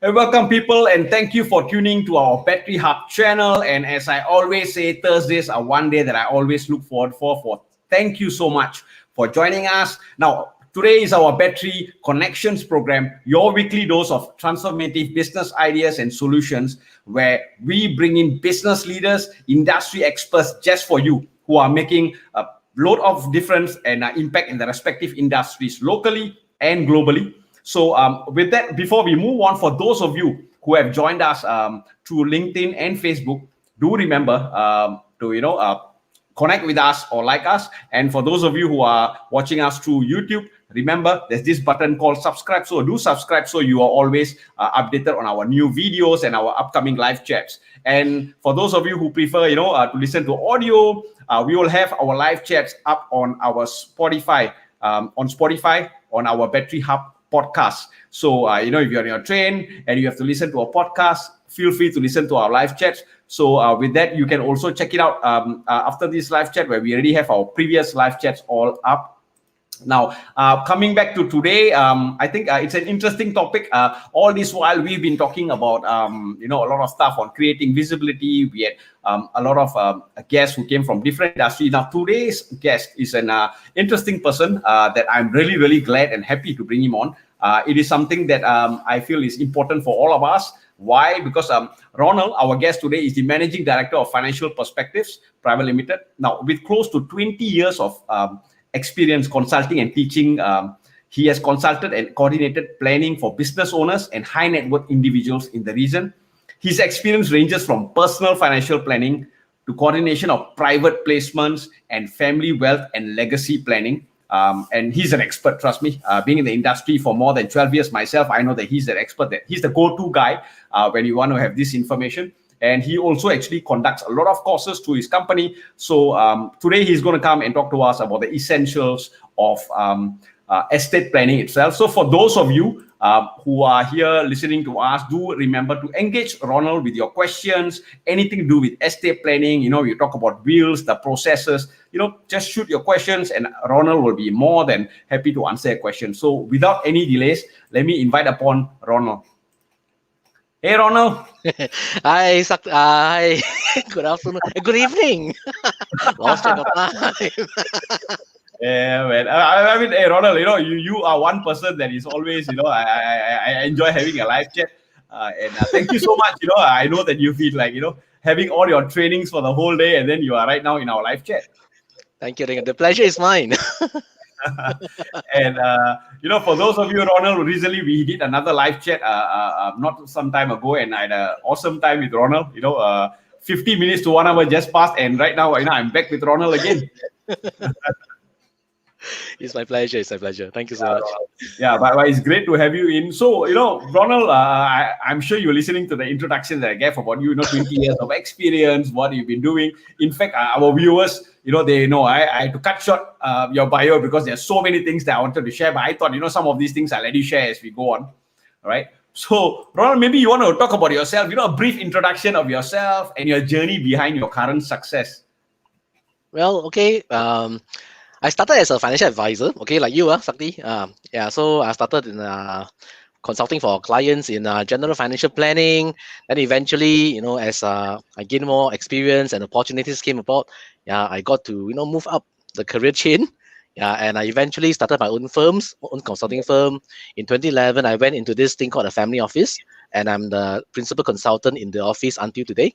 Welcome, people, and thank you for tuning to our Bettery Hub channel. And as I always say, Thursdays are one day that I always look forward for. Thank you so much for joining us. Now, today is our Bettery Connections program, your weekly dose of transformative business ideas and solutions, where we bring in business leaders, industry experts just for you who are making a lot of difference and impact in the respective industries locally and globally. So with that, before we move on, for those of you who have joined us through LinkedIn and Facebook, do remember to connect with us or like us. And for those of you who are watching us through YouTube, remember there's this button called subscribe. So do subscribe so you are always updated on our new videos and our upcoming live chats. And for those of you who prefer, to listen to audio, we will have our live chats up on our Spotify, on our Bettery Hub podcast. So if you're on your train and you have to listen to a podcast, feel free to listen to our live chats. So with that, you can also check it out after this live chat, where we already have our previous live chats all up. Now, coming back to today, I think it's an interesting topic. All this while, we've been talking about, a lot of stuff on creating visibility. We had a lot of guests who came from different industries. Now, today's guest is an interesting person that I'm really, really glad and happy to bring him on. It is something that I feel is important for all of us. Why? Because Ronald, our guest today, is the Managing Director of Financial Perspectives Pte Ltd. Now, with close to 20 years of experience consulting and teaching, he has consulted and coordinated planning for business owners and high net worth individuals in the region. His experience ranges from personal financial planning to coordination of private placements and family wealth and legacy planning. And he's an expert, trust me. Being in the industry for more than 12 years myself, I know that he's an expert. That he's the go-to guy when you want to have this information. And he also actually conducts a lot of courses through his company. So today he's going to come and talk to us about the essentials of estate planning itself. So for those of you who are here listening to us, do remember to engage Ronald with your questions, anything to do with estate planning. You talk about wills, the processes, just shoot your questions and Ronald will be more than happy to answer your questions. So without any delays, let me invite upon Ronald. Hey, Ronald. Hi, hi. Good afternoon. Good evening. Lost track of time. Yeah, man. I mean, hey, Ronald, you are one person that is always, I enjoy having a live chat. And thank you so much. I know that you feel like, having all your trainings for the whole day, and then you are right now in our live chat. Thank you. The pleasure is mine. And for those of you, Ronald, recently we did another live chat not some time ago, and I had an awesome time with Ronald. 50 minutes to 1 hour just passed, and right now I'm back with Ronald again. It's my pleasure. Thank you so much. Yeah, but it's great to have you in. So, Ronald, I'm sure you're listening to the introduction that I gave about you, 20 years of experience, what you've been doing. In fact, our viewers, they know I had to cut short your bio because there's so many things that I wanted to share. But I thought, some of these things I'll let you share as we go on. All right. So, Ronald, maybe you want to talk about yourself, a brief introduction of yourself and your journey behind your current success. Well, okay. I started as a financial advisor, okay, like you, Sakti. So I started in consulting for clients in general financial planning. Then eventually, as I gained more experience and opportunities came about, I got to, move up the career chain. And I eventually started my own consulting firm. In 2011, I went into this thing called a family office, and I'm the principal consultant in the office until today.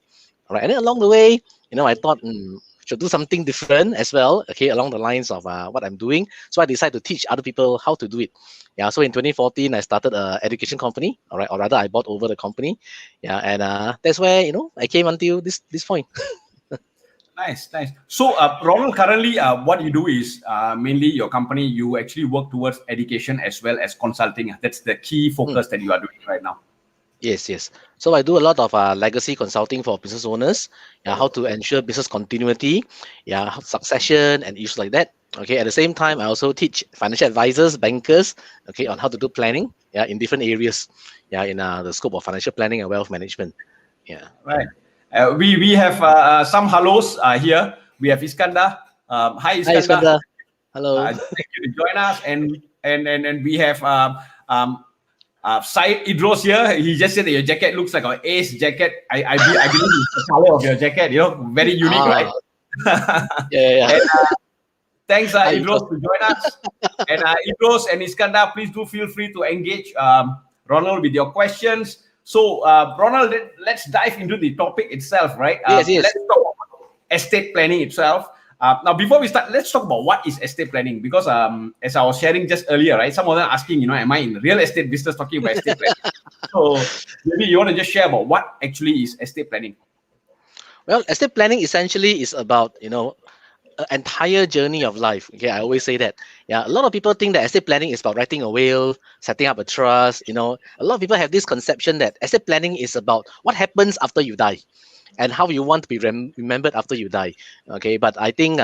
All right, and then along the way, I thought, should do something different as well, okay, along the lines of what I'm doing. So I decided to teach other people how to do it. So in 2014, I started an education company, all right, or rather I bought over the company. And that's where, I came until this point. Nice. So, Ronald, currently, what you do is mainly your company, you actually work towards education as well as consulting. That's the key focus that you are doing right now. Yes. So I do a lot of legacy consulting for business owners, how to ensure business continuity, succession and issues like that. Okay. At the same time, I also teach financial advisors, bankers, okay, on how to do planning, in different areas, in the scope of financial planning and wealth management. Right. We have some hellos here. We have Iskandar. Hi, Iskandar. Hi, Iskandar. Hello. Thank you to join us, and we have Syed Idros here, he just said that your jacket looks like an ace jacket. I believe it's the color of your jacket, very unique, right? Yeah. And, thanks, Hi, Idros, to join us. And Idros and Iskandar, please do feel free to engage Ronald with your questions. So, Ronald, let's dive into the topic itself, right? Yes. Let's talk about estate planning itself. Now, before we start, let's talk about what is estate planning, because as I was sharing just earlier, right, some of them asking, am I in the real estate business talking about estate planning? So maybe you want to just share about what actually is estate planning. Well, estate planning essentially is about, an entire journey of life. Okay, I always say that. Yeah, a lot of people think that estate planning is about writing a will, setting up a trust. A lot of people have this conception that estate planning is about what happens after you die, and how you want to be remembered after you die. Okay, but I think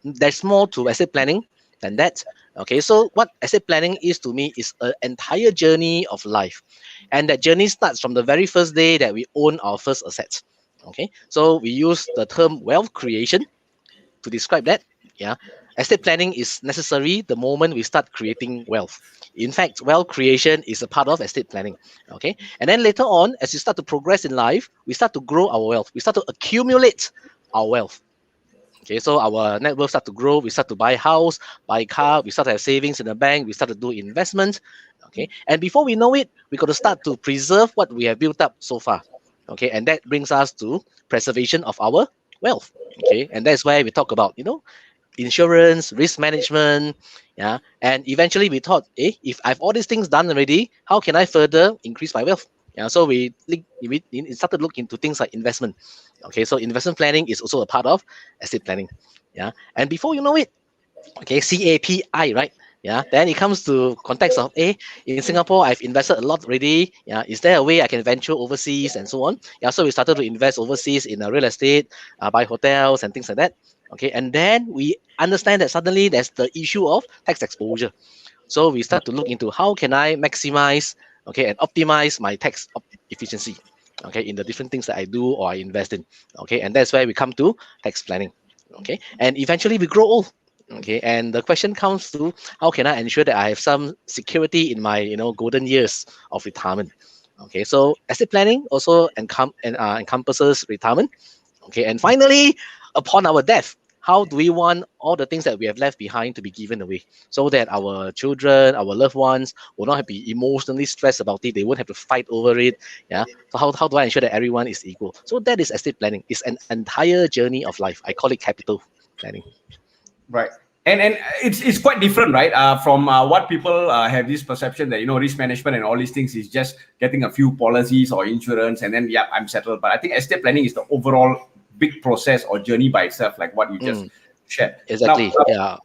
there's more to estate planning than that. Okay, so what estate planning is to me is an entire journey of life, and that journey starts from the very first day that we own our first assets. Okay, so we use the term wealth creation to describe that. Yeah, estate planning is necessary the moment we start creating wealth. In fact, wealth creation is a part of estate planning. Okay, and then later on, as you start to progress in life, we start to grow our wealth. We start to accumulate our wealth. Okay, so our net worth start to grow. We start to buy house, buy car. We start to have savings in the bank. We start to do investment. Okay, and before we know it, we got to start to preserve what we have built up so far. Okay, and that brings us to preservation of our wealth. Okay, and that's where we talk about insurance, risk management. Yeah, and eventually we thought, if I have all these things done already, how can I further increase my wealth? Yeah, so we started looking into things like investment. Okay, so investment planning is also a part of estate planning. Yeah, and before you know it, okay, CAPI, right? Yeah, then it comes to context of in Singapore I've invested a lot already. Yeah, is there a way I can venture overseas and so on? Yeah, so we started to invest overseas in real estate, buy hotels and things like that. Okay, and then we understand that suddenly there's the issue of tax exposure. So we start to look into how can I maximize, okay, and optimize my tax efficiency, okay, in the different things that I do or I invest in. Okay, and that's where we come to tax planning. Okay, and eventually we grow old. Okay, and the question comes to how can I ensure that I have some security in my golden years of retirement. Okay, so estate planning also encompasses retirement. Okay, and finally, upon our death, how do we want all the things that we have left behind to be given away, so that our children, our loved ones will not be emotionally stressed about it, they won't have to fight over it. Yeah, so how do I ensure that everyone is equal? So that is estate planning. It's an entire journey of life. I call it capital planning. Right. And it's quite different, right? From what people have this perception that risk management and all these things is just getting a few policies or insurance and then I'm settled. But I think estate planning is the overall big process or journey by itself, like what you just shared. Exactly. Now,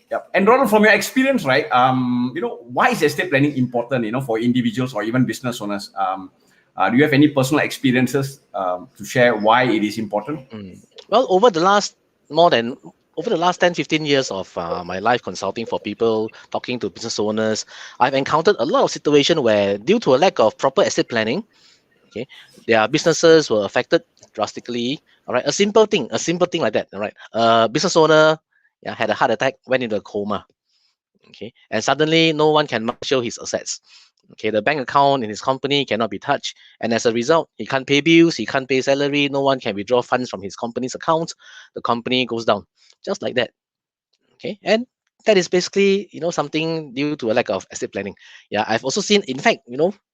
yeah. And Ronald, from your experience, right? Why is estate planning important? For individuals or even business owners. Do you have any personal experiences to share why it is important? Well, over the last 10-15 years of my life consulting for people, talking to business owners, I've encountered a lot of situations where, due to a lack of proper estate planning, okay, their businesses were affected drastically. All right, a simple thing like that. All right, business owner had a heart attack, went into a coma. Okay, and suddenly no one can marshal his assets. Okay, the bank account in his company cannot be touched, and as a result, he can't pay bills, he can't pay salary, no one can withdraw funds from his company's account. The company goes down, just like that. Okay, and that is basically something due to a lack of estate planning. Yeah, I've also seen, in fact,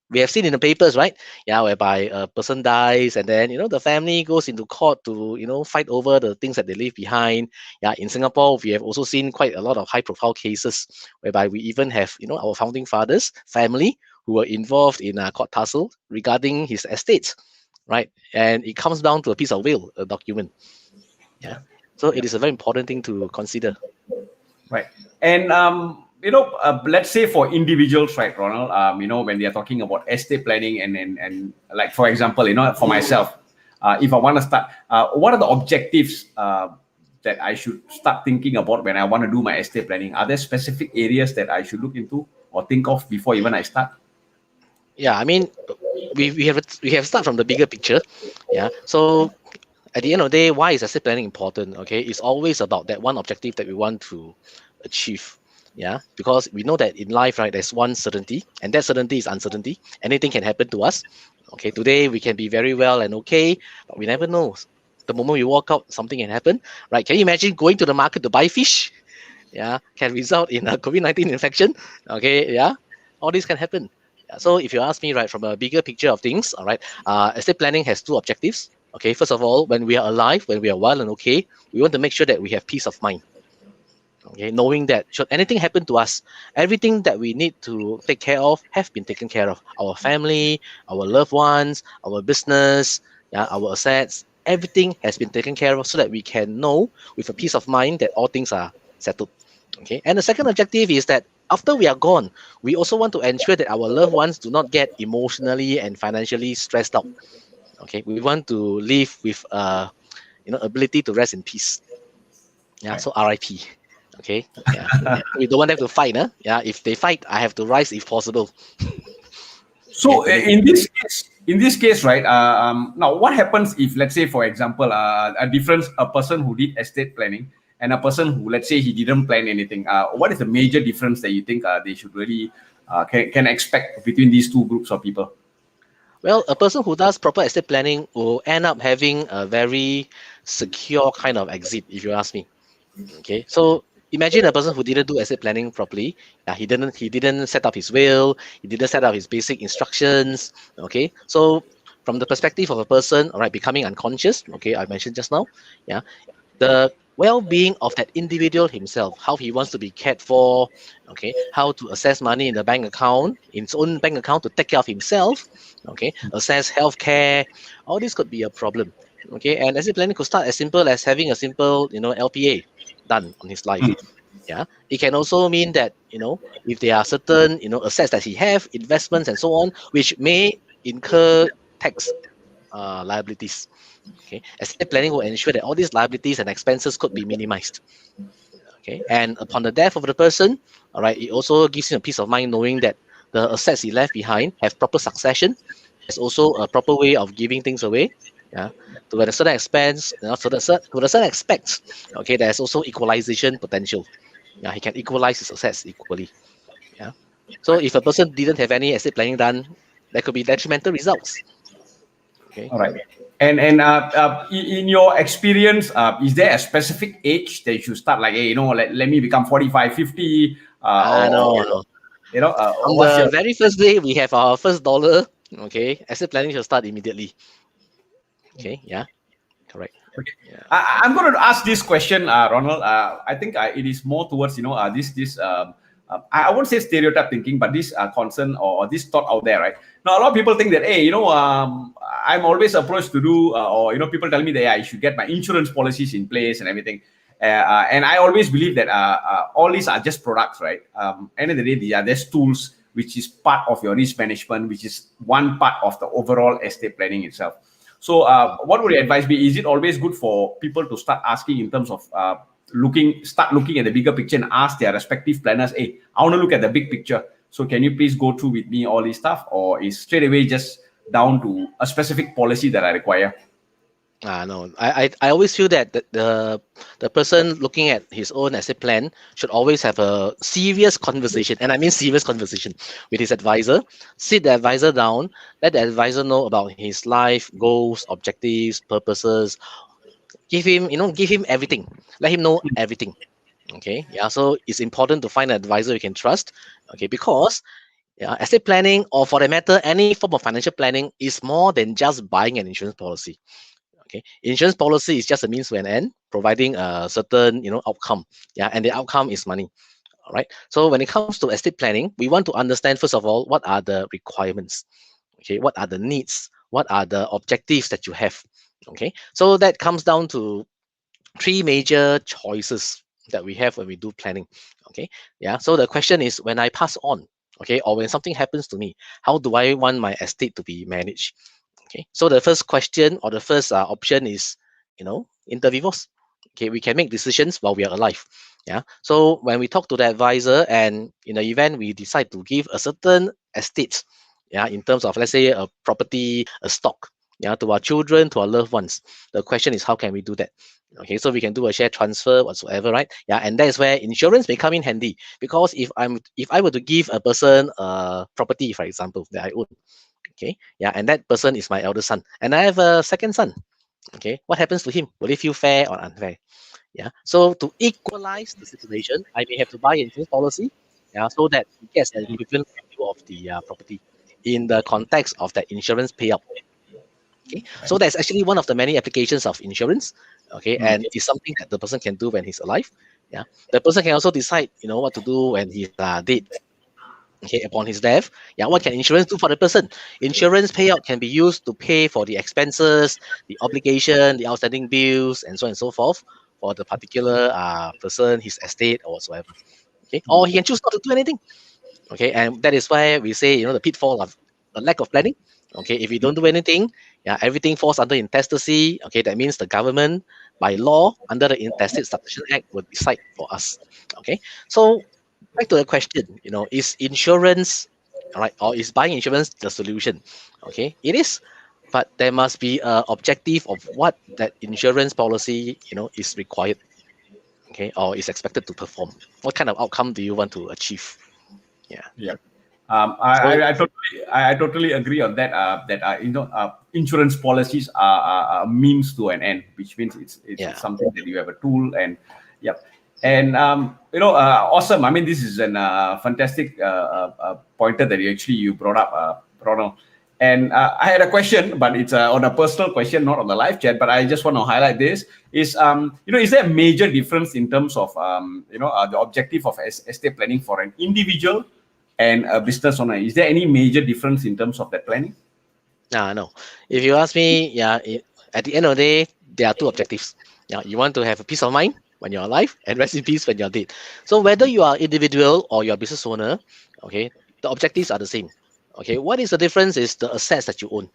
we have seen in the papers, right? Yeah, whereby a person dies and then the family goes into court to fight over the things that they leave behind. Yeah, in Singapore we have also seen quite a lot of high profile cases whereby we even have our founding fathers family who were involved in a court tussle regarding his estates, right? And it comes down to a piece of will, a document. Yeah, so it is a very important thing to consider. Right. And let's say for individuals, right, Ronald, when they are talking about estate planning and like, for example, for myself, if I want to start, what are the objectives that I should start thinking about when I want to do my estate planning? Are there specific areas that I should look into or think of before even I start? Yeah, I mean, we have start from the bigger picture. Yeah, so at the end of the day, why is estate planning important? Okay, it's always about that one objective that we want to achieve. Yeah, because we know that in life, right, there's one certainty, and that certainty is uncertainty. Anything can happen to us. Okay, today we can be very well and okay, but we never know. The moment we walk out, something can happen, right? Can you imagine going to the market to buy fish? Yeah, can result in a COVID-19 infection. Okay, yeah, all this can happen. Yeah, so if you ask me, right, from a bigger picture of things, all right, estate planning has two objectives. Okay, first of all, when we are alive, when we are well and okay, we want to make sure that we have peace of mind. Okay, knowing that should anything happen to us, everything that we need to take care of have been taken care of. Our family, our loved ones, our business, yeah, our assets, everything has been taken care of so that we can know with a peace of mind that all things are settled. Okay, and the second objective is that after we are gone, we also want to ensure that our loved ones do not get emotionally and financially stressed out. Okay, we want to live with ability to rest in peace. Yeah, Right. so RIP. Okay, yeah, yeah. We don't want them to fight, huh? Yeah, if they fight, I have to rise if possible. Okay, So to make in this case, right? Now, what happens if, let's say, for example, a person who did estate planning and a person who, let's say, he didn't plan anything? What is the major difference that you think they should really can expect between these two groups of people? well, a person who does proper estate planning will end up having a very secure kind of exit, if you ask me. Okay, so imagine a person who didn't do estate planning properly. He didn't set up his will. He didn't set up his basic instructions. Okay, so from the perspective of a person, all right, becoming unconscious. Okay, I mentioned just now. Yeah, the well-being of that individual himself, how he wants to be cared for, okay, how to access money in the bank account, in his own bank account to take care of himself, okay, access healthcare, all this could be a problem. Okay, and estate planning could start as simple as having a simple, LPA done on his life. Yeah, it can also mean that if there are certain assets that he have, investments and so on, which may incur tax liabilities. Okay, estate planning will ensure that all these liabilities and expenses could be minimized. Okay, and upon the death of the person, all right, it also gives him a peace of mind knowing that the assets he left behind have proper succession. There's also a proper way of giving things away. Yeah, to a certain expense, to a certain aspect. Okay, there's also equalization potential. Yeah, he can equalize his assets equally. Yeah, so if a person didn't have any estate planning done, there could be detrimental results. Okay. All right. And in your experience, is there a specific age that you should start? Like, hey, let me become 45, 50, No, or no. From what's the your very first day we have our first dollar, okay, asset planning should start immediately. Okay, yeah, correct. Okay. Yeah. I'm going to ask this question, Ronald. I think it is more towards this I won't say stereotype thinking, but this concern or this thought out there, right? Now a lot of people think that, hey, I'm always approached to do or people tell me that, yeah, I should get my insurance policies in place and everything. And I always believe that all these are just products, right? End of the day, there's tools which is part of your risk management, which is one part of the overall estate planning itself. So, what would your advice be? Is it always good for people to start asking in terms of start looking at the bigger picture and ask their respective planners, hey, I want to look at the big picture. So, can you please go through with me all this stuff? Or is straight away just down to a specific policy that I require? No, I always feel that the person looking at his own asset plan should always have a serious conversation, and I mean serious conversation with his advisor. Sit the advisor down, let the advisor know about his life goals, objectives, purposes. Give him everything. Let him know everything. Okay, yeah. So it's important to find an advisor you can trust. Okay, because yeah, estate planning, or for that matter, any form of financial planning is more than just buying an insurance policy. Okay, insurance policy is just a means to an end, providing a certain outcome. Yeah, and the outcome is money. All right. So when it comes to estate planning, we want to understand first of all what are the requirements. Okay, what are the needs? What are the objectives that you have? Okay, so that comes down to three major choices that we have when we do planning. Okay, yeah. So the question is, when I pass on, okay, or when something happens to me, how do I want my estate to be managed? Okay, so the first question or the first option is, inter vivos. Okay, we can make decisions while we are alive. Yeah. So when we talk to the advisor, and in the event we decide to give a certain estate, yeah, in terms of, let's say, a property, a stock. yeah, to our children, to our loved ones. The question is, how can we do that? Okay, so we can do a share transfer whatsoever, right? Yeah, and that is where insurance may come in handy, because if I were to give a person a property, for example, that I own, okay, yeah, and that person is my eldest son, and I have a second son, okay, what happens to him? Will he feel fair or unfair? Yeah, so to equalize the situation, I may have to buy an insurance policy, yeah, so that he gets the equivalent value of the property in the context of that insurance payout. Okay, so that's actually one of the many applications of insurance. Okay, Mm. and it's something that the person can do when he's alive. Yeah, the person can also decide, what to do when he's dead. Okay, upon his death. Yeah, what can insurance do for the person? Insurance payout can be used to pay for the expenses, the obligation, the outstanding bills, and so on and so forth for the particular person, his estate, or whatsoever. Okay, or he can choose not to do anything. Okay, and that is why we say, the pitfall of a lack of planning. Okay, if we don't do anything, yeah, everything falls under intestacy. Okay, that means the government by law under the Intestate Succession Act will decide for us. Okay, so back to the question, is insurance, all right, or is buying insurance the solution? Okay, it is, but there must be a objective of what that insurance policy, is required, okay, or is expected to perform. What kind of outcome do you want to achieve? Yeah. Yeah. So I totally agree on that. Insurance policies are a means to an end, which means it's yeah, something that you have a tool, and yep. And awesome. I mean, this is an fantastic pointer that you brought up, Ronald. And I had a question, but it's on a personal question, not on the live chat. But I just want to highlight this: is there a major difference in terms of the objective of estate planning for an individual and a business owner? Is there any major difference in terms of that planning? no. If you ask me, yeah, at the end of the day, there are two objectives. Yeah, you want to have a peace of mind when you're alive and rest in peace when you're dead. So whether you are individual or you're a business owner, okay, the objectives are the same. Okay, what is the difference is the assets that you own.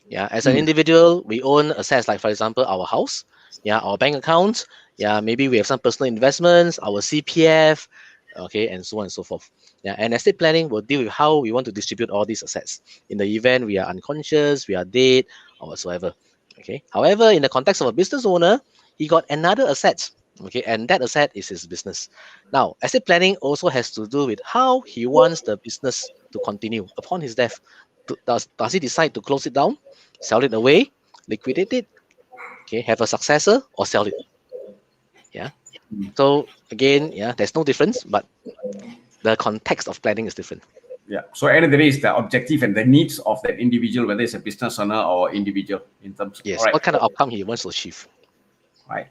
Yeah, as an Hmm. individual, we own assets like, for example, our house, yeah, our bank accounts, yeah, maybe we have some personal investments, our CPF, okay, and so on and so forth. Yeah, and estate planning will deal with how we want to distribute all these assets in the event we are unconscious, we are dead, or whatsoever. Okay. However, in the context of a business owner, he got another asset. Okay, and that asset is his business. Now, estate planning also has to do with how he wants the business to continue upon his death. Does he decide to close it down, sell it away, liquidate it, okay, have a successor, or sell it? Yeah. So again, yeah, there's no difference, but the context of planning is different. Yeah. So end of the day, is the objective and the needs of that individual, whether it's a business owner or individual, in terms. All Yes, right. what kind of outcome he wants to achieve. Right.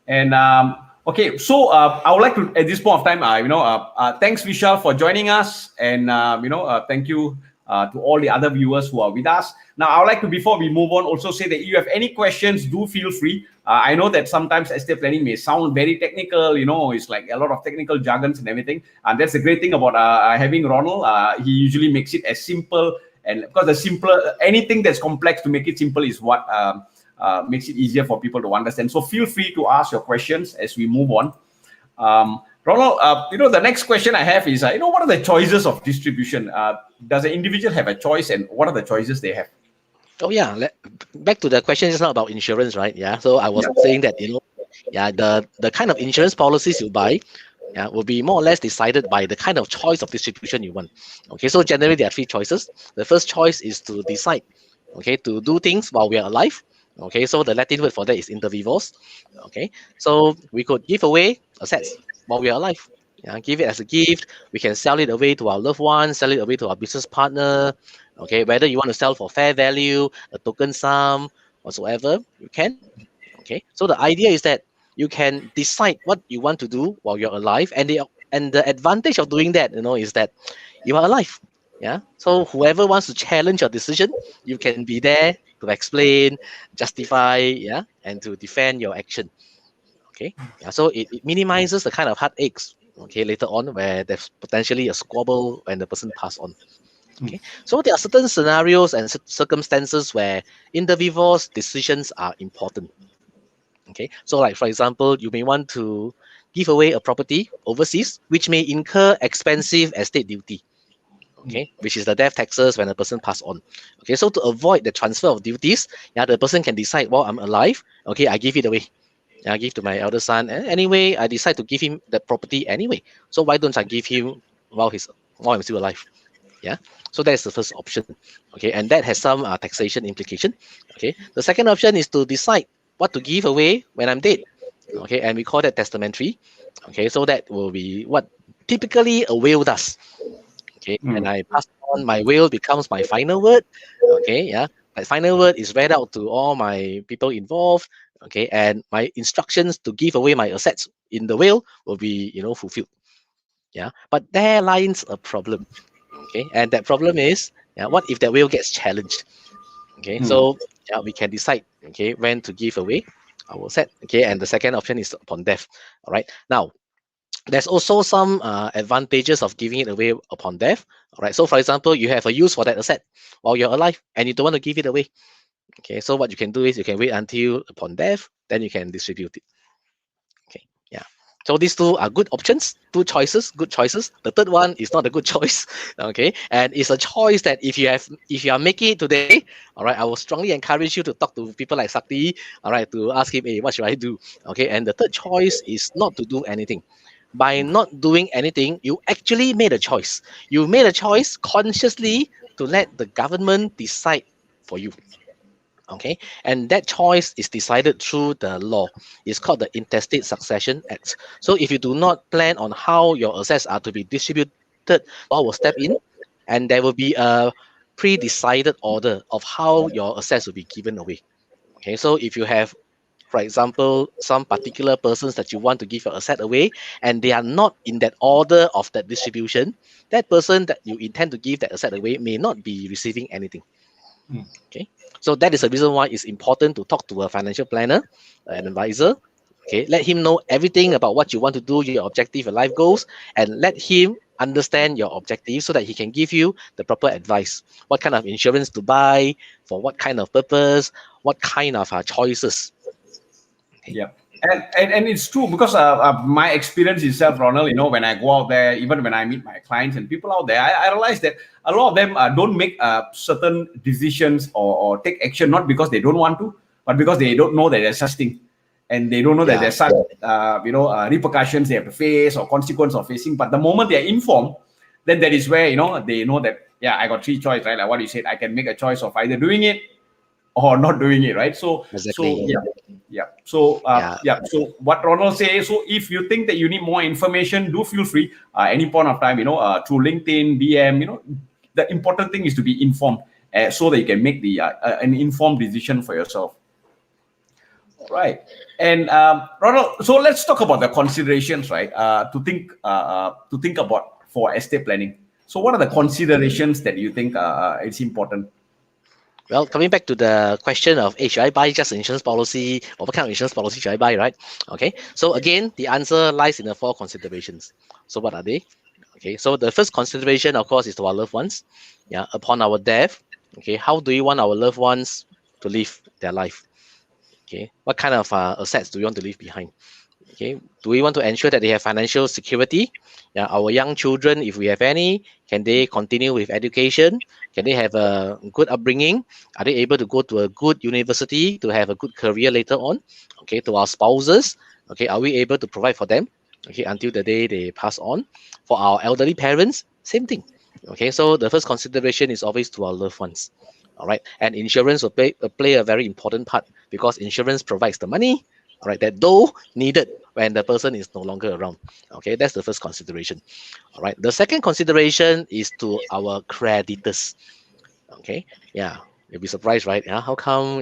And okay, so I would like to at this point of time, thanks Vishal for joining us, and thank you to all the other viewers who are with us. Now, I would like to, before we move on, also say that if you have any questions, do feel free. I know that sometimes estate planning may sound very technical, it's like a lot of technical jargons and everything. And that's the great thing about having Ronald. He usually makes it as simple, and because the simpler, anything that's complex, to make it simple is what makes it easier for people to understand. So feel free to ask your questions as we move on. Ronald, the next question I have is, what are the choices of distribution? Does an individual have a choice, and what are the choices they have? Oh yeah, back to the question just now about insurance, right? Yeah. So I was saying that yeah, the kind of insurance policies you buy, yeah, will be more or less decided by the kind of choice of distribution you want. Okay, so generally there are three choices. The first choice is to decide, okay, to do things while we are alive. Okay, so the Latin word for that is inter vivos. Okay, so we could give away assets while we are alive. Yeah, give it as a gift. We can sell it away to our loved ones, sell it away to our business partner. Okay, whether you want to sell for fair value, a token sum, whatsoever, you can. Okay, so the idea is that you can decide what you want to do while you're alive, and the advantage of doing that, is that you are alive. Yeah, so whoever wants to challenge your decision, you can be there to explain, justify, yeah, and to defend your action. Okay, yeah, so it minimizes the kind of heartaches, okay, later on, where there's potentially a squabble when the person pass on. Okay, so there are certain scenarios and circumstances where individuals' decisions are important. Okay, so like for example, you may want to give away a property overseas, which may incur expensive estate duty. okay, which is the death taxes when a person passed on. Okay, so to avoid the transfer of duties, yeah, the person can decide, well, I'm alive, okay, I give it away. I give to my elder son. Anyway, I decide to give him the property anyway. So why don't I give him while I'm still alive? Yeah. So that's the first option. Okay, and that has some taxation implication. Okay. The second option is to decide what to give away when I'm dead. Okay, and we call that testamentary. Okay, so that will be what typically a will does. Okay, and Mm. I pass on, my will becomes my final word. Okay, yeah, my final word is read out to all my people involved. Okay, and my instructions to give away my assets in the will will be, fulfilled. Yeah, but there lies a problem. Okay, and that problem is, yeah, what if that will gets challenged? Okay, Mm. so yeah, we can decide, okay, when to give away our asset. Okay, and the second option is upon death. All right, now there's also some advantages of giving it away upon death. All right, so for example, you have a use for that asset while you're alive and you don't want to give it away. Okay, so what you can do is you can wait until upon death, then you can distribute it. Okay, yeah. So these two are good options, two choices, good choices. The third one is not a good choice. Okay, and it's a choice that if you are making it today, all right, I will strongly encourage you to talk to people like Sakti, all right, to ask him, hey, what should I do? Okay, and the third choice is not to do anything. By not doing anything, you actually made a choice. You made a choice consciously to let the government decide for you. Okay, and that choice is decided through the law. It's called the Intestate Succession Act. So if you do not plan on how your assets are to be distributed, law will step in, and there will be a pre-decided order of how your assets will be given away. Okay, so if you have, for example, some particular persons that you want to give your asset away, and they are not in that order of that distribution, that person that you intend to give that asset away may not be receiving anything. Mm. Okay, so that is the reason why it's important to talk to a financial planner, an advisor. Okay, let him know everything about what you want to do, your objective, your life goals, and let him understand your objective so that he can give you the proper advice. What kind of insurance to buy, for what kind of purpose, what kind of choices. Okay. Yeah. And it's true because my experience itself, Ronald, when I go out there, even when I meet my clients and people out there, I realize that a lot of them don't make certain decisions or take action, not because they don't want to, but because they don't know that there's such thing. And they don't know that Yeah. there's such, repercussions they have to face or consequence of facing. But the moment they're informed, then that is where, they know that, yeah, I got three choices, right? Like what you said, I can make a choice of either doing it or not doing it, right? So Exactly. yeah. So Yeah. So what Ronald says. So if you think that you need more information, do feel free. Any point of time, through LinkedIn, DM. The important thing is to be informed, so that you can make the an informed decision for yourself. Right. And Ronald, so let's talk about the considerations, right? To think about for estate planning. So what are the considerations that you think it's important? Well, coming back to the question of, hey, should I buy just an insurance policy, or what kind of insurance policy should I buy, right? Okay, so again, the answer lies in the four considerations. So what are they? Okay, so the first consideration, of course, is to our loved ones. Yeah, upon our death, okay, how do you want our loved ones to live their life? Okay, what kind of assets do we want to leave behind? Okay, do we want to ensure that they have financial security? Yeah, our young children, if we have any, can they continue with education? Can they have a good upbringing? Are they able to go to a good university to have a good career later on? Okay, to our spouses, okay, are we able to provide for them? Okay, until the day they pass on. For our elderly parents, same thing. Okay, so the first consideration is always to our loved ones. All right, and insurance will play a very important part because insurance provides the money, all right, that though needed when the person is no longer around. Okay, that's the first consideration. All right, the second consideration is to our creditors. Okay, yeah, you'll be surprised, right? Yeah, how come,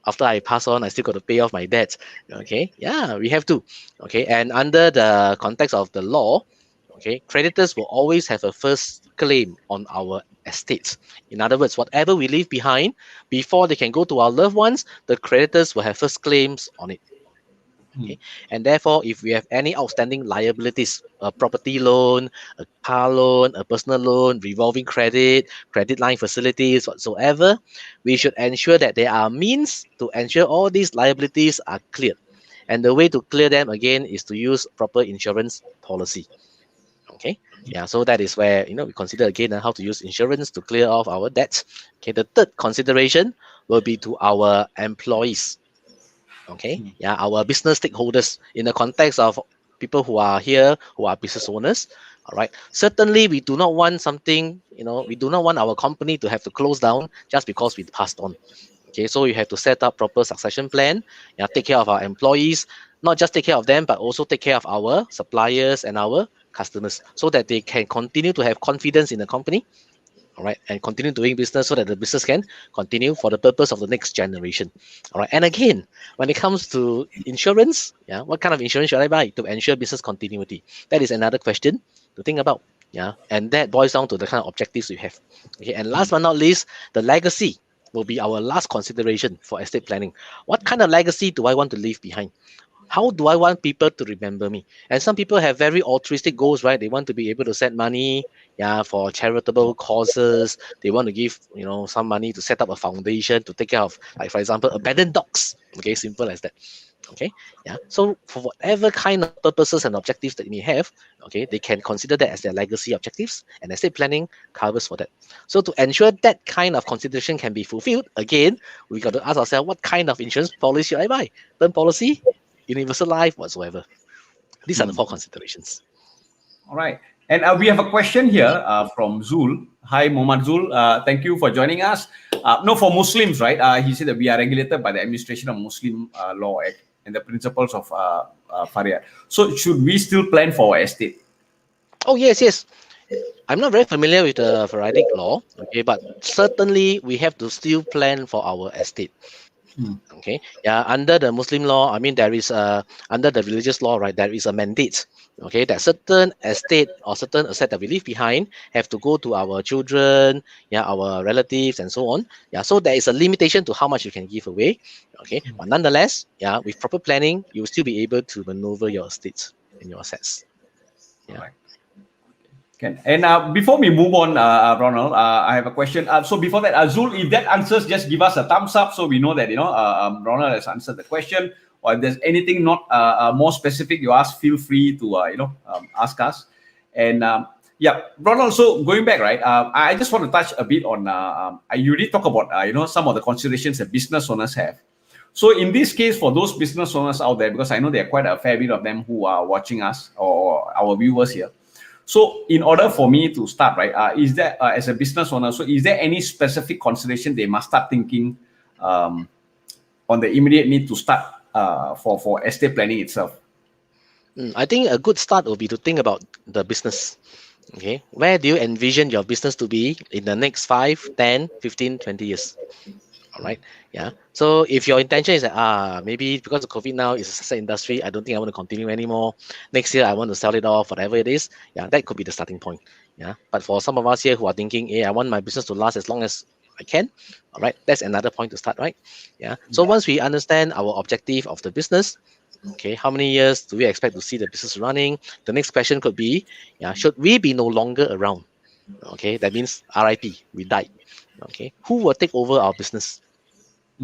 after I pass on, I still got to pay off my debts? Okay, yeah, we have to. Okay, and under the context of the law, okay, creditors will always have a first claim on our estates. In other words, whatever we leave behind, before they can go to our loved ones, the creditors will have first claims on it. Hmm. Okay, and therefore, if we have any outstanding liabilities, a property loan, a car loan, a personal loan, revolving credit line facilities, whatsoever, we should ensure that there are means to ensure all these liabilities are cleared. And the way to clear them again is to use proper insurance policy. Okay, yeah, so that is where we consider again how to use insurance to clear off our debts. Okay, the third consideration will be to our employees. Okay, yeah, our business stakeholders in the context of people who are here, who are business owners. All right, certainly we do not want something, we do not want our company to have to close down just because we passed on. Okay, so you have to set up proper succession plan. Yeah, take care of our employees, not just take care of them, but also take care of our suppliers and our customers, so that they can continue to have confidence in the company. All right, and continue doing business so that the business can continue for the purpose of the next generation. All right, and again, when it comes to insurance, yeah, what kind of insurance should I buy to ensure business continuity? That is another question to think about. Yeah, and that boils down to the kind of objectives you have. Okay, and last but not least, the legacy will be our last consideration for estate planning. What kind of legacy do I want to leave behind? How do I want people to remember me? And some people have very altruistic goals, right? They want to be able to set money, yeah, for charitable causes. They want to give, some money to set up a foundation to take care of, like for example, abandoned dogs. Okay, simple as that. Okay, yeah. So for whatever kind of purposes and objectives that you may have, okay, they can consider that as their legacy objectives, and estate planning covers for that. So to ensure that kind of consideration can be fulfilled, again, we got to ask ourselves, what kind of insurance policy should I buy? Term policy, universal life, whatsoever. These are the four considerations. All right. And we have a question here from Zul. Hi, Muhammad Zul. Thank you for joining us. No, for Muslims, right? He said that we are regulated by the Administration of Muslim Law Act and the principles of Faria. So should we still plan for our estate? Oh, yes. I'm not very familiar with the Faradic law, okay, but certainly we have to still plan for our estate. Okay, yeah, under the Muslim law, I mean, there is under the religious law, right, there is a mandate, okay, that certain estate or certain asset that we leave behind have to go to our children, yeah, our relatives and so on. Yeah, so there is a limitation to how much you can give away. Okay, but nonetheless, yeah, with proper planning, you will still be able to maneuver your estates and your assets. Yeah. Right. Okay. And before we move on, Ronald, I have a question. So before that, Azul, if that answers, just give us a thumbs up so we know that Ronald has answered the question. Or if there's anything not more specific you ask, feel free to ask us. And yeah, Ronald. So going back, right? I just want to touch a bit on. You already talk about some of the considerations that business owners have. So in this case, for those business owners out there, because I know there are quite a fair bit of them who are watching us or our viewers here. So in order for me to start, right, is there, as a business owner, so is there any specific consideration they must start thinking on the immediate need to start for estate planning itself? I think a good start will be to think about the business. Okay, where do you envision your business to be in the next 5, 10, 15, 20 years? All right, yeah. So if your intention is that maybe because of COVID now it's a success industry, I don't think I want to continue anymore. Next year I want to sell it off, whatever it is. Yeah, that could be the starting point. Yeah, but for some of us here who are thinking, hey, I want my business to last as long as I can. All right, that's another point to start, right? Yeah. So once we understand our objective of the business, okay, how many years do we expect to see the business running? The next question could be, yeah, should we be no longer around? Okay, that means RIP, we died. Okay, who will take over our business?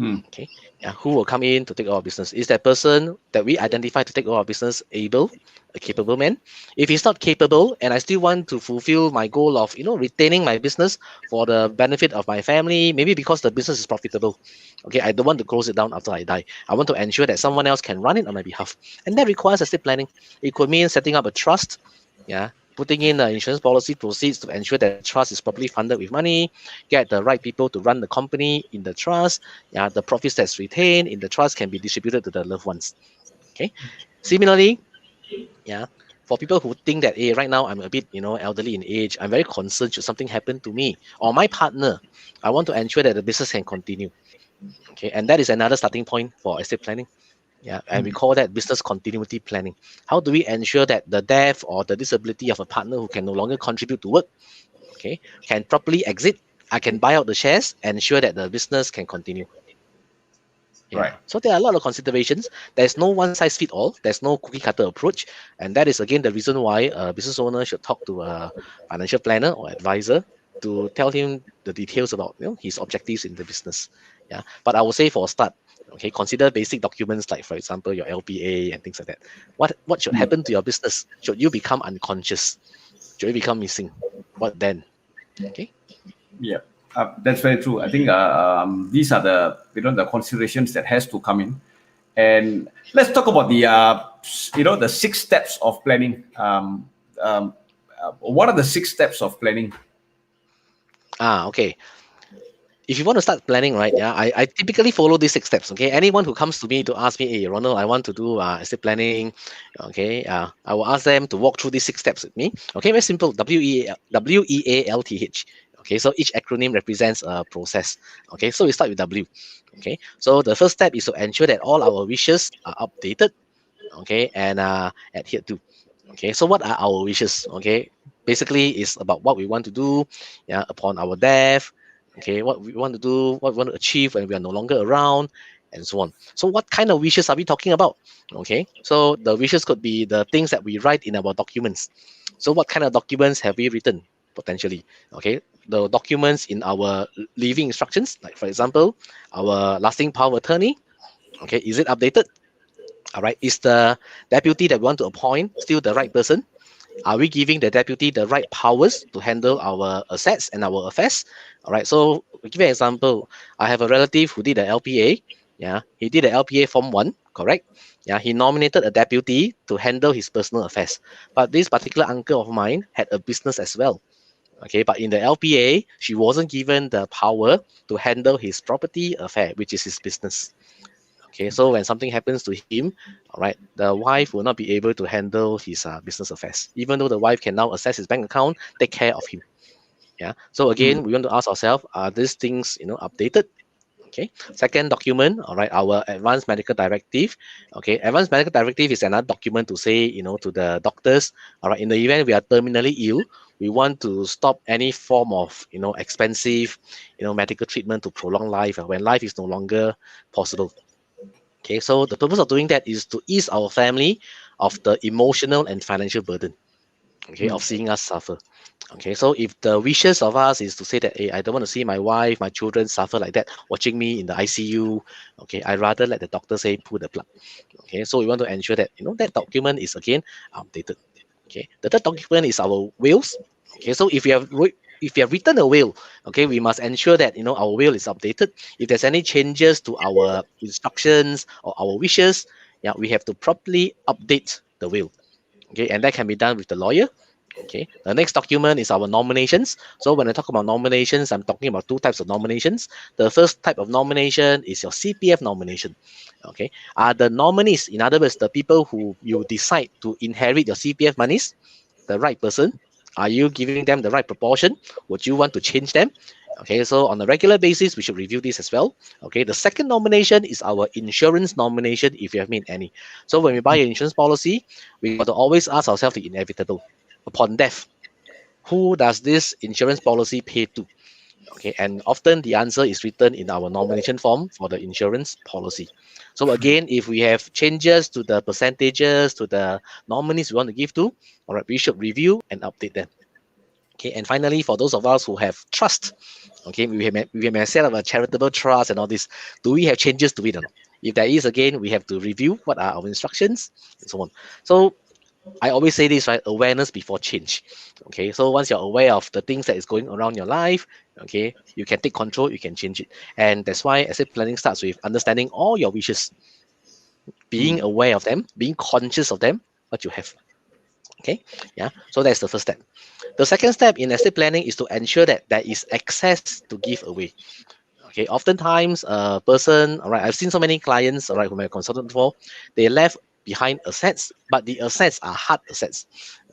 Okay, yeah, who will come in to take over our business? Is that person that we identify to take over our business able, a capable man? If he's not capable, and I still want to fulfill my goal of retaining my business for the benefit of my family, maybe because the business is profitable. Okay, I don't want to close it down after I die. I want to ensure that someone else can run it on my behalf, and that requires estate planning. It could mean setting up a trust. Yeah, putting in the insurance policy proceeds to ensure that the trust is properly funded with money, get the right people to run the company in the trust. Yeah, the profits that's retained in the trust can be distributed to the loved ones. Okay. Similarly, yeah, for people who think that, hey, right now I'm a bit, elderly in age, I'm very concerned should something happen to me or my partner, I want to ensure that the business can continue. Okay, and that is another starting point for estate planning. Yeah, and we call that business continuity planning. How do we ensure that the death or the disability of a partner who can no longer contribute to work, okay, can properly exit? I can buy out the shares and ensure that the business can continue. Yeah. Right. So there are a lot of considerations. There's no one size fit all. There's no cookie cutter approach, and that is again the reason why a business owner should talk to a financial planner or advisor to tell him the details about his objectives in the business. Yeah. But I would say for a start, okay, consider basic documents like, for example, your LPA and things like that. What should happen to your business should you become unconscious? Should it become missing? What then? Okay. Yeah, that's very true. I think these are the the considerations that has to come in, and let's talk about the the 6 steps of planning. What are the 6 steps of planning? Okay. If you want to start planning, right? Yeah, I typically follow these 6 steps. Okay, anyone who comes to me to ask me, hey, Ronald, I want to do estate planning. Okay, I will ask them to walk through these 6 steps with me. Okay, very simple. WEALTH. Okay, so each acronym represents a process. Okay, so we start with W. Okay, so the first step is to ensure that all our wishes are updated. Okay, and adhered to. Okay, so what are our wishes? Okay, basically it's about what we want to do, yeah, upon our death. Okay, what we want to do, what we want to achieve when we are no longer around, and so on. So what kind of wishes are we talking about? Okay, so the wishes could be the things that we write in our documents. So what kind of documents have we written potentially? Okay, the documents in our living instructions, like for example, our lasting power of attorney. Okay, is it updated? All right, is the deputy that we want to appoint still the right person? Are we giving the deputy the right powers to handle our assets and our affairs? All right, so I'll give you an example. I have a relative who did the LPA. Yeah, he did the LPA Form 1, correct? Yeah, he nominated a deputy to handle his personal affairs. But this particular uncle of mine had a business as well. Okay, but in the LPA, she wasn't given the power to handle his property affair, which is his business. Okay, so when something happens to him, all right, the wife will not be able to handle his business affairs, even though the wife can now access his bank account, take care of him. Yeah. So Mm. again, we want to ask ourselves, are these things updated? Okay. Second document, all right, our advanced medical directive. Okay, advanced medical directive is another document to say, to the doctors, all right, in the event we are terminally ill, we want to stop any form of, expensive, medical treatment to prolong life when life is no longer possible. Okay, so the purpose of doing that is to ease our family of the emotional and financial burden, okay, Mm. of seeing us suffer. Okay, so if the wishes of us is to say that, hey, I don't want to see my wife, my children suffer like that, watching me in the ICU, okay, I rather let the doctor say pull the plug. Okay, so we want to ensure that that document is again updated. Okay, the third document is our wills. Okay, so if you have written a will, okay, we must ensure that our will is updated. If there's any changes to our instructions or our wishes, yeah, we have to properly update the will. Okay, and that can be done with the lawyer. Okay, the next document is our nominations. So when I talk about nominations, I'm talking about 2 types of nominations. The first type of nomination is your CPF nomination. Okay, are the nominees, in other words, the people who you decide to inherit your CPF monies, the right person? Are you giving them the right proportion? Would you want to change them? Okay, so on a regular basis, we should review this as well. Okay, the second nomination is our insurance nomination if you have made any. So when we buy an insurance policy, we got to always ask ourselves the inevitable. Upon death, who does this insurance policy pay to? Okay, and often the answer is written in our nomination form for the insurance policy. So again, if we have changes to the percentages, to the nominees we want to give to, all right, we should review and update them. Okay, and finally, for those of us who have trust, okay, we may set up a charitable trust and all this. Do we have changes to it or not? If there is, again, we have to review what are our instructions and so on. So I always say this, right? Awareness before change. Okay, so once you're aware of the things that is going around your life, okay, you can take control, you can change it. And that's why asset planning starts with understanding all your wishes, being Mm. aware of them, being conscious of them, what you have. Okay, yeah. So that's the first step. The second step in estate planning is to ensure that there is access to give away. Okay, oftentimes a person, all right, I've seen so many clients, all right, whom I consulted before, they left behind assets, but the assets are hard assets.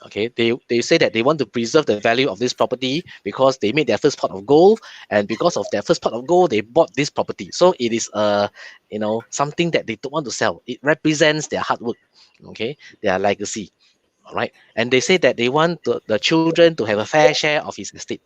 Okay, they say that they want to preserve the value of this property because they made their first pot of gold, and because of their first pot of gold, they bought this property. So it is something that they don't want to sell. It represents their hard work, okay, their legacy. All right, and they say that they want the children to have a fair share of his estate.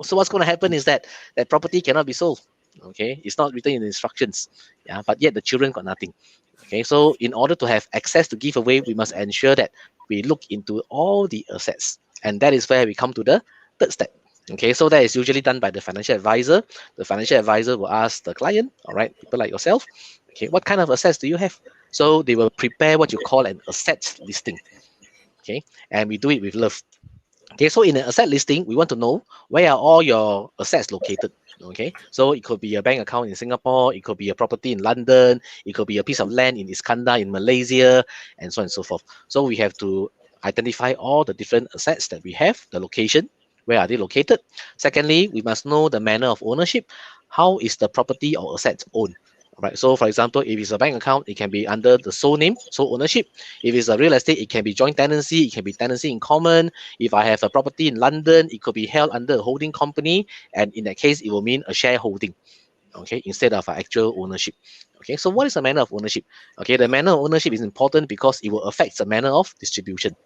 So what's going to happen is that that property cannot be sold. Okay, it's not written in the instructions. Yeah, but yet the children got nothing. Okay, so in order to have access to give away, we must ensure that we look into all the assets, and that is where we come to the third step. Okay, so that is usually done by the financial advisor. The financial advisor will ask the client, all right, people like yourself, okay, what kind of assets do you have? So they will prepare what you call an asset listing. Okay, and we do it with love. Okay, so in an asset listing, we want to know where are all your assets located. Okay, so it could be a bank account in Singapore, it could be a property in London, it could be a piece of land in Iskandar in Malaysia, and so on and so forth. So we have to identify all the different assets that we have, the location, where are they located. Secondly, we must know the manner of ownership. How is the property or asset owned? Right. So, for example, if it's a bank account, it can be under the sole name, sole ownership. If it's a real estate, it can be joint tenancy, it can be tenancy in common. If I have a property in London, it could be held under a holding company, and in that case, it will mean a shareholding, okay, instead of actual ownership. Okay, so what is the manner of ownership? Okay, the manner of ownership is important because it will affect the manner of distribution.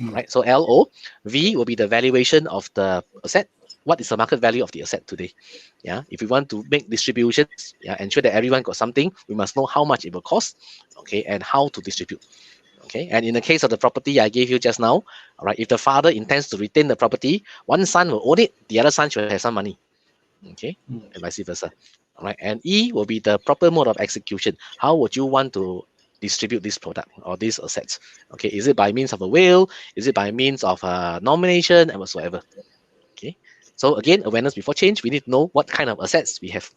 All right, so LO, V will be the valuation of the asset. What is the market value of the asset today? Yeah, if we want to make distributions, yeah, ensure that everyone got something, we must know how much it will cost, okay, and how to distribute. Okay, and in the case of the property I gave you just now, all right, if the father intends to retain the property, one son will own it, the other son should have some money. Okay, and vice versa. All right, and E will be the proper mode of execution. How would you want to distribute this product or these assets? Okay, is it by means of a will? Is it by means of a nomination and whatsoever? Okay, so again, awareness before change. We need to know what kind of assets we have.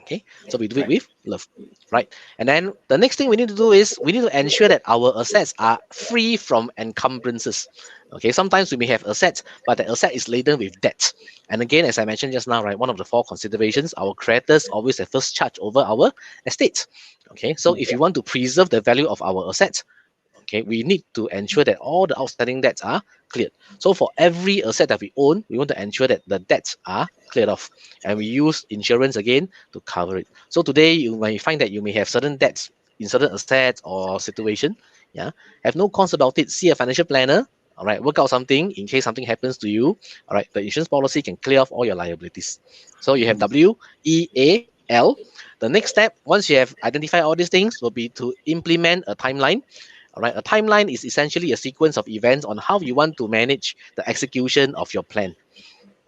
Okay, so we do it Right. with love, right? And then the next thing we need to do is we need to ensure that our assets are free from encumbrances. Okay, sometimes we may have assets, but the asset is laden with debt. And again, as I mentioned just now, right, one of the four considerations, our creditors always have first charge over our estate. Okay, so if you want to preserve the value of our assets, okay, we need to ensure that all the outstanding debts are cleared. So for every asset that we own, we want to ensure that the debts are cleared off, and we use insurance again to cover it. So today you may find that you may have certain debts in certain assets or situation. Yeah, have no cons about it. See a financial planner. All right, work out something in case something happens to you. All right, the insurance policy can clear off all your liabilities. So you have WEAL. The next step, once you have identified all these things, will be to implement a timeline. All right, a timeline is essentially a sequence of events on how you want to manage the execution of your plan.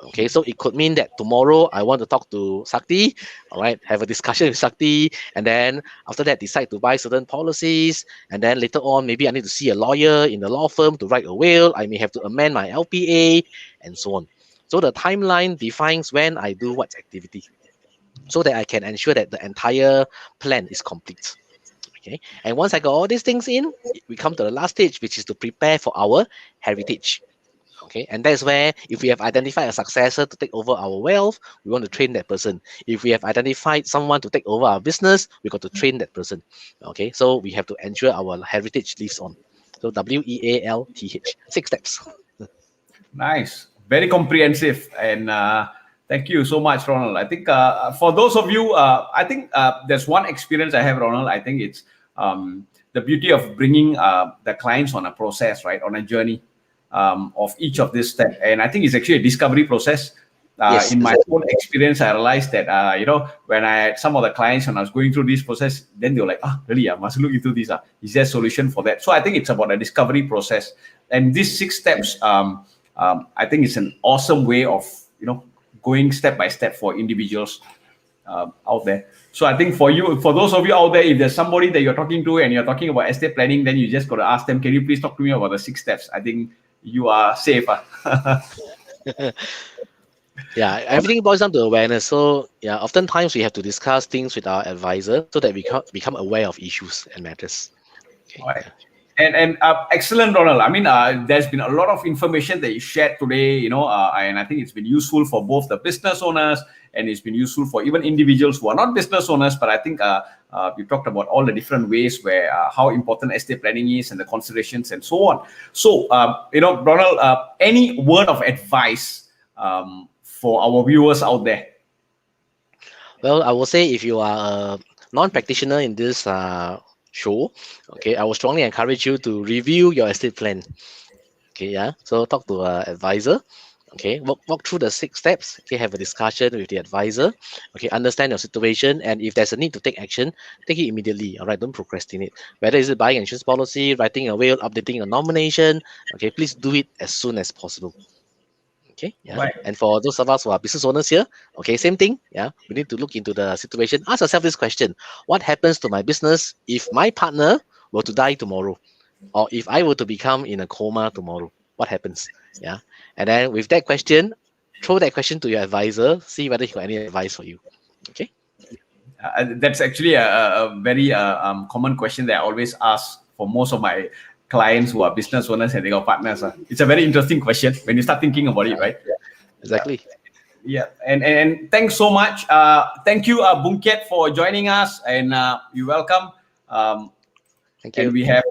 Okay, so it could mean that tomorrow I want to talk to Sakti, all right, have a discussion with Sakti, and then after that decide to buy certain policies, and then later on maybe I need to see a lawyer in the law firm to write a will. I may have to amend my LPA and so on. So the timeline defines when I do what activity, so that I can ensure that the entire plan is complete. Okay, and once I got all these things in, we come to the last stage, which is to prepare for our heritage. Okay, and that's where if we have identified a successor to take over our wealth, we want to train that person. If we have identified someone to take over our business, we got to train that person. Okay, so we have to ensure our heritage lives on. So WEALTH, 6 steps. Nice, very comprehensive, and thank you so much, Ronald. I think for those of you, I think there's one experience I have, Ronald. I think it's the beauty of bringing the clients on a process, right, on a journey of each of these steps, and I think it's actually a discovery process. Yes, In my exactly. own experience, I realized that when I had some of the clients when I was going through this process, then they were like, really, I must look into this. Is there a solution for that? So I think it's about a discovery process, and these 6 steps. I think it's an awesome way of going step by step for individuals out there. So I think for those of you out there, if there's somebody that you're talking to and you're talking about estate planning, then you just got to ask them, can you please talk to me about the 6 steps? I think you are safe. Yeah, everything boils down to awareness. So yeah, oftentimes we have to discuss things with our advisor so that we become aware of issues and matters. Okay. All right. And excellent, Ronald. I mean, there's been a lot of information that you shared today, and I think it's been useful for both the business owners and it's been useful for even individuals who are not business owners. But I think you talked about all the different ways where how important estate planning is and the considerations and so on. So, Ronald, any word of advice for our viewers out there? Well, I will say if you are a non-practitioner in this show, okay, I will strongly encourage you to review your estate plan. Okay, yeah. So talk to an advisor. Okay, walk through the 6 steps. Okay, have a discussion with the advisor. Okay, understand your situation, and if there's a need to take action, take it immediately. All right, don't procrastinate. Whether is it buying an insurance policy, writing a will, updating a nomination. Okay, please do it as soon as possible. Okay, yeah. Right. And for those of us who are business owners here, okay, same thing. Yeah, we need to look into the situation. Ask yourself this question: what happens to my business if my partner were to die tomorrow, or if I were to become in a coma tomorrow? what happens? Yeah. And then with that question, throw that question to your advisor, see whether he got any advice for you. Okay. That's actually a very common question that I always ask for most of my clients who are business owners and they got partners. It's a very interesting question when you start thinking about it, right? Exactly. Yeah, and thanks so much. Thank you, Boon Kiat, for joining us, and you're welcome. Thank you. And we have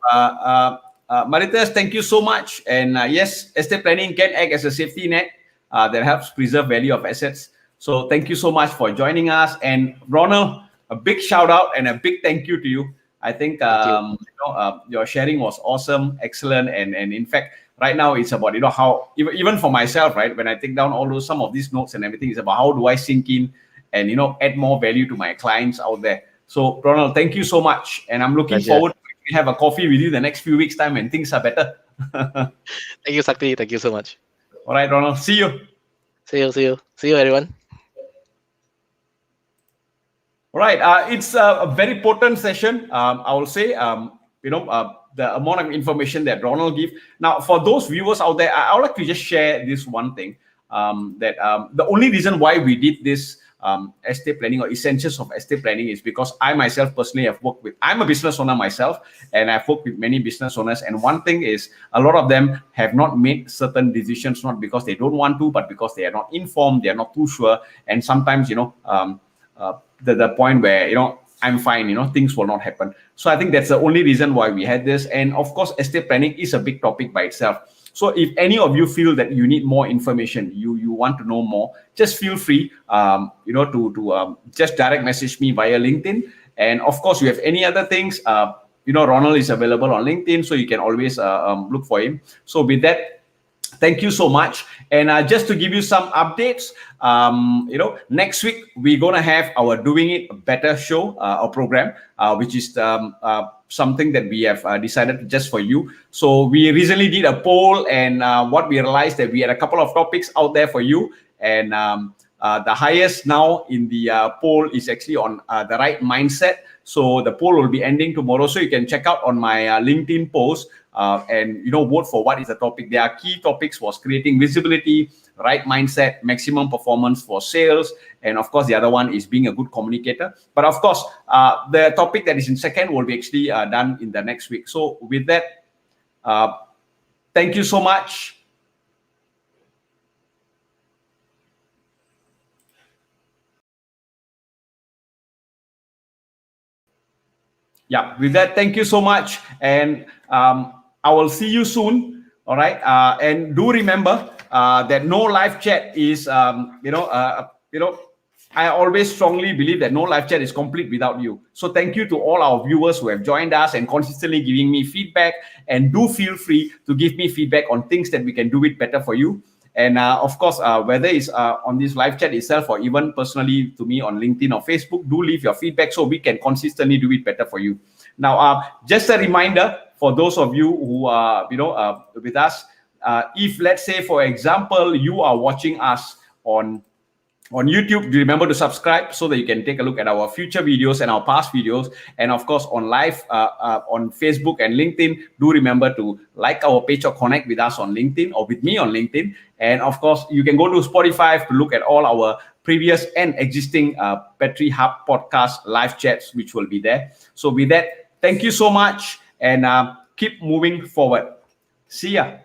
Maritas, thank you so much. And yes, estate planning can act as a safety net that helps preserve value of assets. So thank you so much for joining us. And Ronald, a big shout out and a big thank you to you. I think your sharing was awesome, excellent, and in fact, right now it's about how even for myself, right, when I take down some of these notes and everything, it's about how do I sink in and add more value to my clients out there. So Ronald, thank you so much, and I'm looking forward to have a coffee with you the next few weeks time and things are better. Thank you, Sakti. Thank you so much. All right, Ronald, see you. See you, everyone. All right, it's a very potent session. I will say, the amount of information that Ronald gave. Now, for those viewers out there, I would like to just share this one thing, that the only reason why we did this estate planning or essentials of estate planning is because I myself personally have worked with, I'm a business owner myself, and I've worked with many business owners. And one thing is, a lot of them have not made certain decisions, not because they don't want to, but because they are not informed, they are not too sure. And sometimes, the point where, I'm fine, things will not happen. So I think that's the only reason why we had this. And of course, estate planning is a big topic by itself. So if any of you feel that you need more information, you want to know more, just feel free, to just direct message me via LinkedIn. And of course, you have any other things, Ronald is available on LinkedIn, so you can always look for him. So with that, thank you so much. And just to give you some updates, next week we're going to have our Doing It Better show or program, which is something that we have decided just for you. So we recently did a poll, and what we realized that we had a couple of topics out there for you. And the highest now in the poll is actually on the right mindset. So the poll will be ending tomorrow. So you can check out on my LinkedIn post and vote for what is the topic. Their key topics was creating visibility, right mindset, maximum performance for sales, and of course the other one is being a good communicator. But of course, the topic that is in second will be actually done in the next week. So with that, thank you so much. Yeah, with that, thank you so much, and I will see you soon. All right, and do remember that no live chat is, I always strongly believe that no live chat is complete without you. So thank you to all our viewers who have joined us and consistently giving me feedback. And do feel free to give me feedback on things that we can do it better for you. And of course, whether it's on this live chat itself or even personally to me on LinkedIn or Facebook, do leave your feedback so we can consistently do it better for you. Now, just a reminder for those of you who are, with us, if let's say, for example, you are watching us on YouTube, remember to subscribe so that you can take a look at our future videos and our past videos. And of course, on live on Facebook and LinkedIn, do remember to like our page or connect with us on LinkedIn or with me on LinkedIn. And of course, you can go to Spotify to look at all our previous and existing Bettery Hub podcast live chats, which will be there. So with that, thank you so much, and keep moving forward. See ya.